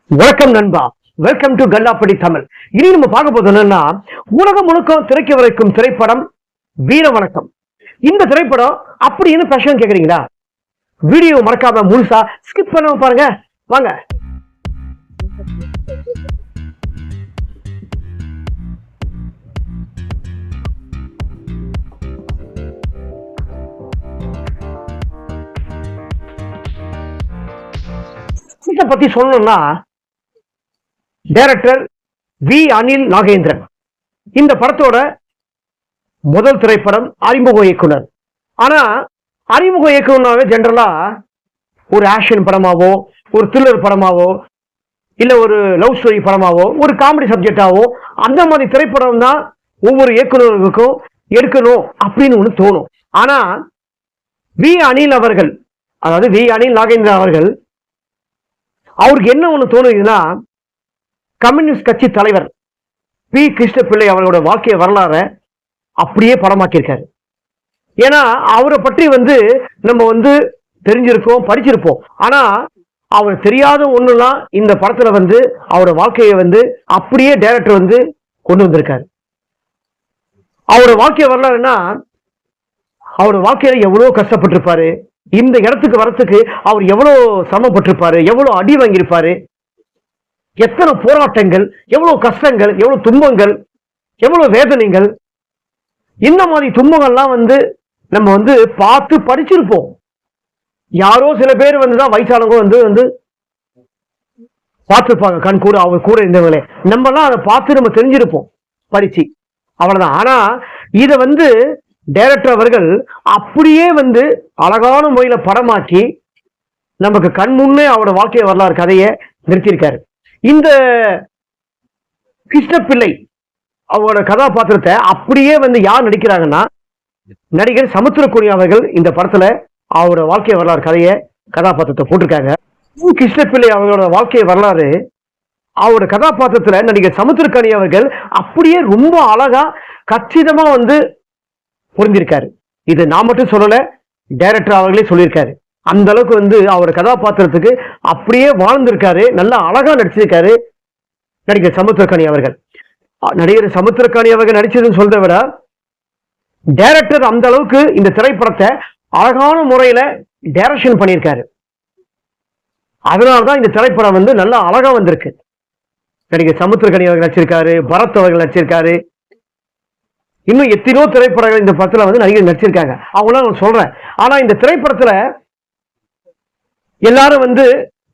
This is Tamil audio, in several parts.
வணக்கம் நண்பா, வெல்கம் டு கல்லாப்படி தமிழ். இனி நம்ம பார்க்க போது என்னன்னா, உலகம் முழுக்க திரைக்க வரைக்கும் திரைப்படம் வீர வணக்கம். இந்த திரைப்படம் அப்படின்னு பேஷன் கேக்குறீங்களா? வீடியோ மறக்காம முழுசா ஸ்கிப் பண்ணாம பாருங்க. வாங்க. இதை பத்தி சொல்லணும்னா, டைரக்டர் வி அனில் நாகேந்திரன். இந்த படத்தோட முதல் திரைப்படம் அறிமுக இயக்குனர். ஆனா அறிமுக இயக்குனராவே ஜெனரலா ஒரு ஆக்ஷன் படமாவோ, ஒரு த்ரில்லர் படமாவோ, இல்ல ஒரு லவ் ஸ்டோரி படமாவோ, ஒரு காமெடி சப்ஜெக்டாவோ, அந்த மாதிரி திரைப்படம் தான் ஒவ்வொரு இயக்குநர்களுக்கும் எடுக்கணும் அப்படின்னு ஒண்ணு தோணும். ஆனா வி அனில் அவர்கள், அதாவது வி அனில் நாகேந்திரன் அவர்கள், அவருக்கு என்ன ஒண்ணு தோணுதுன்னா, கம்யூனிஸ்ட் கட்சி தலைவர் பி கிருஷ்ணபிள்ளை அவர்களோட வாழ்க்கை வரலாறு அப்படியே படமாக்கியிருக்காரு. ஏன்னா அவரை பற்றி நம்ம தெரிஞ்சிருக்கோம், படிச்சிருப்போம். ஆனா அவர் தெரியாத ஒண்ணுலாம் இந்த படத்துல அவரோட வாழ்க்கையை அப்படியே டைரக்டர் கொண்டு வந்திருக்காரு. அவரோட வாழ்க்கை வரலாறுன்னா, அவரோட வாழ்க்கையில எவ்வளவு கஷ்டப்பட்டிருப்பாரு, இந்த இடத்துக்கு வரத்துக்கு அவர் எவ்வளவு சிரமப்பட்டிருப்பாரு, எவ்வளவு அடி வாங்கியிருப்பாரு, எத்தனை போராட்டங்கள், எவ்வளவு கஷ்டங்கள், எவ்வளவு துன்பங்கள், எவ்வளவு வேதனைகள். இந்த மாதிரி துன்பங்கள்லாம் நம்ம பார்த்து படிச்சிருப்போம். யாரோ சில பேர் தான் வயசானவங்க பார்த்துருப்பாங்க, கண் கூட அவர் கூட இருந்தவங்களே. நம்ம எல்லாம் அதை பார்த்து நம்ம தெரிஞ்சிருப்போம் படிச்சு, அவ்வளவுதான். ஆனா இதை டைரக்டர் அவர்கள் அப்படியே அழகான முறையில படமாக்கி நமக்கு கண் முன்னே அவரோட வாழ்க்கை வரலாறு கதையை நிறுத்தியிருக்காரு. இந்த கிருஷ்ணபிள்ளை அவரோட கதாபாத்திரத்தை அப்படியே யார் நடிக்கிறாங்கன்னா, நடிகர் சமுத்திரக்கனி அவர்கள் இந்த படத்துல அவரோட வாழ்க்கை வரலாறு கதையை கதாபாத்திரத்தை போட்டிருக்காங்க. கிருஷ்ணபிள்ளை அவரோட வாழ்க்கை வரலாறு அவரோட கதாபாத்திரத்துல நடிகர் சமுத்திரக்கனி அவர்கள் அப்படியே ரொம்ப அழகா கச்சிதமா பொருந்திருக்காரு. இது நான் மட்டும் சொல்லல, டைரக்டர் அவர்களே சொல்லியிருக்காரு. அந்த அளவுக்கு அவரோட கதாபாத்திரத்துக்கு அப்படியே வாழ்ந்திருக்காரு, நல்லா அழகா நடிச்சிருக்காரு நடிகர் சமுத்திரக்கனி அவர்கள். நடிகர் சமுத்திரக்கனி அவர்கள் நடிச்சதுன்னு சொல்றதை விட டைரக்டர் அந்த அளவுக்கு இந்த திரைப்படத்தை அழகான முறையில டைரக்ஷன் பண்ணியிருக்காரு. அதனாலதான் இந்த திரைப்படம் நல்லா அழகா வந்திருக்கு. நடிகர் சமுத்திரக்கனி அவர்கள் நடிச்சிருக்காரு, பரத் அவர்கள் நடிச்சிருக்காரு, இன்னும் எத்தனையோ திரைப்படங்கள் இந்த படத்துல நடிகர் நடிச்சிருக்காங்க. அவங்களாம் நான் சொல்றேன். ஆனா இந்த திரைப்படத்துல எல்லாரும்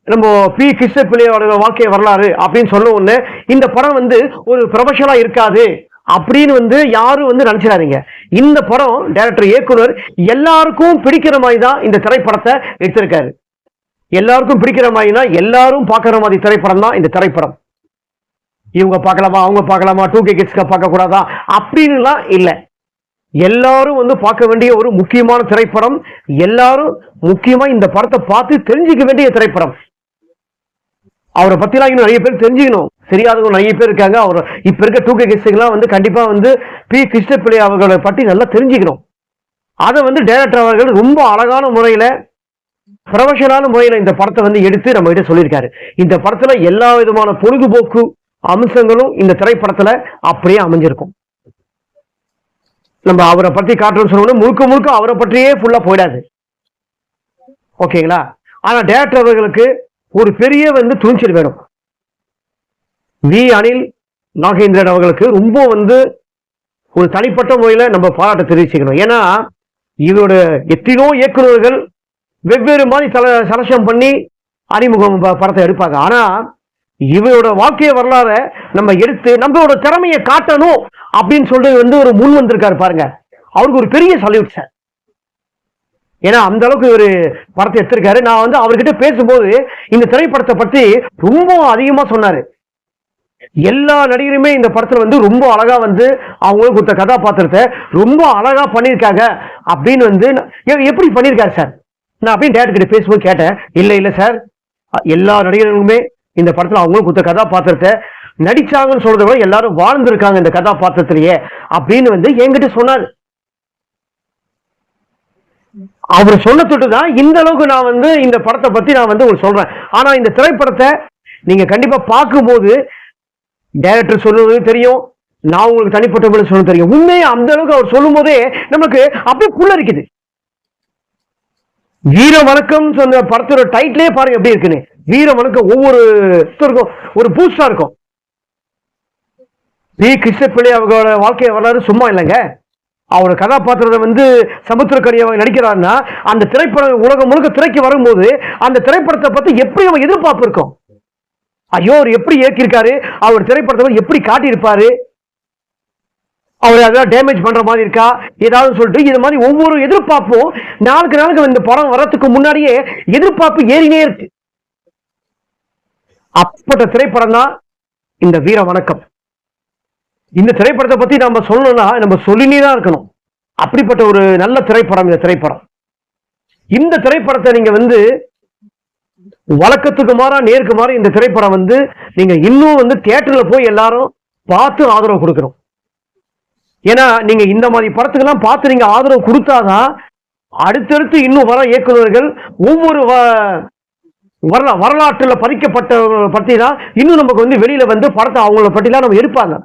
நம்ம பி கிருஷ்ணபிள்ளையோட வாழ்க்கை வரலாறு அப்படின்னு சொல்ல ஒண்ணு, இந்த படம் ஒரு ப்ரொஃபஷனலா இருக்காது அப்படின்னு யாரும் நினைச்சிடாதீங்க. இந்த படம் டைரக்டர் இயக்குனர் எல்லாருக்கும் பிடிக்கிற மாதிரி தான் இந்த திரைப்படத்தை எடுத்திருக்காரு. எல்லாருக்கும் பிடிக்கிற மாதிரினா எல்லாரும் பார்க்கிற மாதிரி திரைப்படம் தான் இந்த திரைப்படம். இவங்க பார்க்கலாமா, அவங்க பார்க்கலாமா, 2K கிட்ஸ்க்கு பார்க்க கூடாதா அப்படின்னுலாம் இல்லை. எல்லாரும் பார்க்க வேண்டிய ஒரு முக்கியமான திரைப்படம். எல்லாரும் முக்கியமா இந்த படத்தை பார்த்து தெரிஞ்சுக்க வேண்டிய திரைப்படம். அவரை பத்திலாம் இன்னும் நிறைய பேர் தெரிஞ்சுக்கணும், தெரியாதவங்க நிறைய பேர் இருக்காங்க. அவர் இப்ப இருக்க 2K கிட்ஸ்லாம் கண்டிப்பா பி கிருஷ்ணபிள்ளை அவர்களை பற்றி நல்லா தெரிஞ்சுக்கணும். அதை டைரக்டர் அவர்கள் ரொம்ப அழகான முறையில, ப்ரொஃபஷனலான முறையில இந்த படத்தை எடுத்து நம்ம கிட்ட சொல்லியிருக்காரு. இந்த படத்துல எல்லா விதமான பொழுதுபோக்கு அம்சங்களும் இந்த திரைப்படத்துல அப்படியே அமைஞ்சிருக்கும். நம்ம அவரை பத்தி காட்டுறோம்னு சொன்ன முழுக்க முழுக்க அவரை பற்றியே ஃபுல்லா போயிடாது, ஓகேங்களா? ஆனா டைரக்டர் அவர்களுக்கு ஒரு பெரிய துணிச்சல் வேணும். வி அனில் நாகேந்திரன் அவர்களுக்கு ரொம்ப ஒரு தனிப்பட்ட முறையில நம்ம பாராட்ட தெரிவிச்சுக்கணும். ஏன்னா இவரோட எத்தனையோ இயக்குநர்கள் வெவ்வேறு மாதிரி சலசம் பண்ணி அறிமுகம் படத்தை எடுப்பாங்க. ஆனா இவரோட வாழ்க்கை வரலாறு நம்ம எடுத்து நம்மளோட திறமையை காட்டணும் அப்படின்னு சொல்லிட்டு ஒரு முன் வந்திருக்காரு பாருங்க. அவருக்கு ஒரு பெரிய சல்யூட் சார். ஏன்னா அந்த அளவுக்கு ஒரு படத்தை எடுத்திருக்காரு. நான் அவர்கிட்ட பேசும்போது இந்த திரைப்படத்தை பற்றி ரொம்ப அதிகமா சொன்னாரு. எல்லா நடிகருமே இந்த படத்துல ரொம்ப அழகா அவங்களுக்கு கொடுத்த கதாபாத்திரத்தை ரொம்ப அழகா பண்ணியிருக்காங்க அப்படின்னு எப்படி பண்ணியிருக்காரு சார் நான் அப்படின்னு டேரக்டர் கிட்ட பேசும்போது கேட்டேன். இல்ல சார், எல்லா நடிகர்களுமே இந்த படத்துல அவங்களுக்கு கொடுத்த கதாபாத்திரத்தை நடிச்சாங்கன்னு சொல்றத விட எல்லாரும் வாழ்ந்திருக்காங்க இந்த கதாபாத்திரத்திலேயே அப்படின்னு என்கிட்ட சொன்னாரு. அவர் சொன்ன தொட்டுதான் இந்த அளவுக்கு நான் இந்த படத்தை பத்தி நான் உங்களுக்கு சொல்றேன். ஆனா இந்த திரைப்படத்தை நீங்க கண்டிப்பா பார்க்கும்போது டைரக்டர் சொல்லுவது தெரியும், நான் உங்களுக்கு தனிப்பட்ட சொல்ல தெரியும். உண்மையை அந்த அளவுக்கு அவர் சொல்லும் போதே நமக்கு அப்படியே புல்லரிக்குது. வீர வணக்கம் சொன்ன படத்தோட டைட்டிலே பாருங்க எப்படி இருக்குன்னு. வீர வணக்கம் ஒவ்வொரு ஒரு பூஸ்டா இருக்கும். பி கிருஷ்ணப்பிள்ளை அவங்களோட வாழ்க்கை வரலாறு சும்மா இல்லைங்க. அவரோட கதாபாத்திரத்தை சமுத்திரக்கனியாக நடிக்கிறாருன்னா அந்த திரைப்படம் உலகம் முழுக்க திரைக்கு வரும்போது அந்த திரைப்படத்தை பத்தி எப்படி அவன் எதிர்பார்ப்பு இருக்கும். ஐயோ அவர் எப்படி இயக்கியிருக்காரு, அவர் திரைப்படத்தை எப்படி காட்டியிருப்பாரு, அவர் அதெல்லாம் டேமேஜ் பண்ற மாதிரி இருக்கா ஏதாவது சொல்லிட்டு இது மாதிரி ஒவ்வொரு எதிர்பார்ப்பும் நாளுக்கு இந்த படம் வர்றதுக்கு முன்னாடியே எதிர்பார்ப்பு ஏறினே இருக்கு. அப்பட்ட திரைப்படம் தான் இந்த வீர வணக்கம். இந்த திரைப்படத்தை பத்தி நம்ம சொல்லணும்னா நம்ம சொல்லினே தான் இருக்கணும். அப்படிப்பட்ட ஒரு நல்ல திரைப்படம் இந்த திரைப்படம். இந்த திரைப்படத்தை நீங்க வழக்கத்துக்கு மாறா நேருக்கு மாறா இந்த திரைப்படம் நீங்க இன்னும் தியேட்டர்ல போய் எல்லாரும் பார்த்து ஆதரவு கொடுக்கணும். ஏன்னா நீங்க இந்த மாதிரி படத்துக்கெல்லாம் பார்த்து நீங்க ஆதரவு கொடுத்தாதான் அடுத்தடுத்து இன்னும் வர இயக்குநர்கள் ஒவ்வொரு வரலாற்றுல பதிக்கப்பட்ட பத்தி தான் இன்னும் நமக்கு வெளியில படத்தை அவங்கள பற்றிலாம் நம்ம எடுப்பாங்க.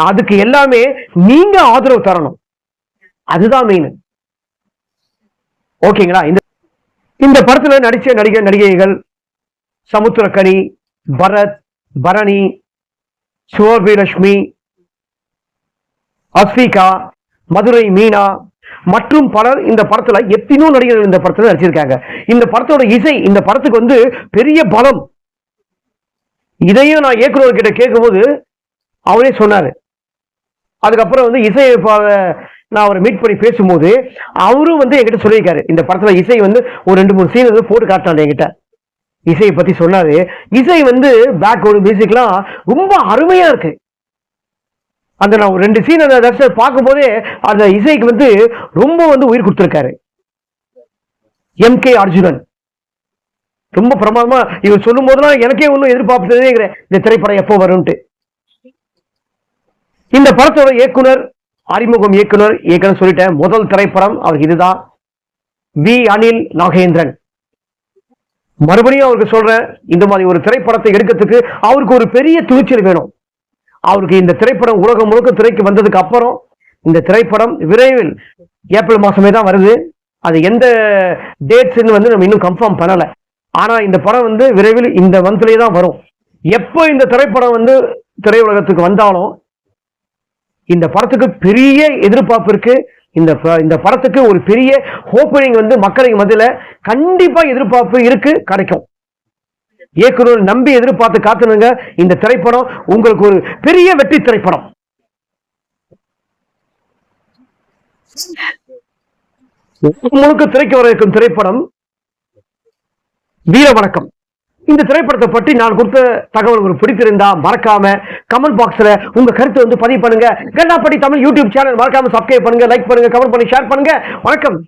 அதுக்கு எல்லாமே நீங்க ஆதரவு தரணும், அதுதான் மெயின். ஓகேங்களா? இந்த படத்துல நடிச்ச நடிகைகள் சமுத்திரக்கனி, பரத், பரணி, சுவர்பி, அஸ்விகா, மதுரை மீனா மற்றும் பலர் இந்த படத்துல எத்தனையோ நடிகர்கள் இந்த படத்துல நடிச்சிருக்காங்க. இந்த படத்தோட இசை இந்த படத்துக்கு பெரிய பலம். இதையும் நான் இயக்குநர்கிட்ட கேட்கும்போது அவரே சொன்னாரு. அதுக்கப்புறம் இசை நான் அவரை மீட் பண்ணி பேசும்போது அவரும் என்கிட்ட சொல்லியிருக்காரு, இந்த படத்துல இசை ஒரு 2-3 சீன் போட்டு காட்டினாரு என்கிட்ட. இசையை பத்தி சொன்னாரு. இசை பேக்ரவுண்ட் மியூசிக்லாம் ரொம்ப அருமையா இருக்கு. அந்த நான் ஒரு 2 சீன் அந்த பார்க்கும் போதே அந்த இசைக்கு ரொம்ப உயிர் கொடுத்திருக்காரு. எம்.கே. அர்ஜுனன் ரொம்ப பிரமாதமா இவர் சொல்லும் போதெல்லாம் எனக்கே ஒன்னும் எதிர்பார்ப்பு இந்த திரைப்படம் எப்போ வரும்ட்டு. இந்த படத்தோட இயக்குனர் அறிமுகம் இயக்குனர் சொல்லிட்டேன். முதல் திரைப்படம் அவருக்கு இதுதான், வி. அனில் நாகேந்திரன். மறுபடியும் அவருக்கு சொல்றேன், இந்த மாதிரி ஒரு திரைப்படத்தை எடுக்கிறதுக்கு அவருக்கு ஒரு பெரிய துணிச்சல் வேணும். அவருக்கு இந்த திரைப்படம் உலகம் முழுக்க திரைக்கு வந்ததுக்கு அப்புறம் இந்த திரைப்படம் விரைவில் ஏப்ரல் மாசமே தான் வருது. அது எந்த டேட்ஸ் நம்ம இன்னும் கன்ஃபார்ம் பண்ணல. ஆனா இந்த படம் விரைவில் இந்த மந்த்லயே தான் வரும். எப்போ இந்த திரைப்படம் திரையுலகத்துக்கு வந்தாலும் இந்த படத்துக்கு பெரிய எதிர்பார்ப்பு இருக்கு. இந்த படத்துக்கு ஒரு பெரிய ஓப்பனிங் மக்களுக்கு மத்தியில கண்டிப்பா எதிர்பார்ப்பு இருக்கு, கிடைக்கும். இயக்குனர் நம்பி எதிர்பார்த்து காத்துனுங்க. இந்த திரைப்படம் உங்களுக்கு ஒரு பெரிய வெற்றி திரைப்படம். முழுக்க திரைக்கு வர இருக்கும் திரைப்படம் வீர வணக்கம். இந்த திரைப்படத்தை பற்றி நான் கொடுத்த தகவல் உங்களுக்கு பிடித்திருந்தா மறக்காம கமெண்ட் பாக்ஸ்ல உங்க கருத்தை பதிவு பண்ணுங்க. கண்ணாப்பட்டி தமிழ் யூடியூப் சேனல் மறக்காம சப்ஸ்கிரைப் பண்ணுங்க, லைக் பண்ணுங்க, கமெண்ட் பண்ணி ஷேர் பண்ணுங்க. வணக்கம்.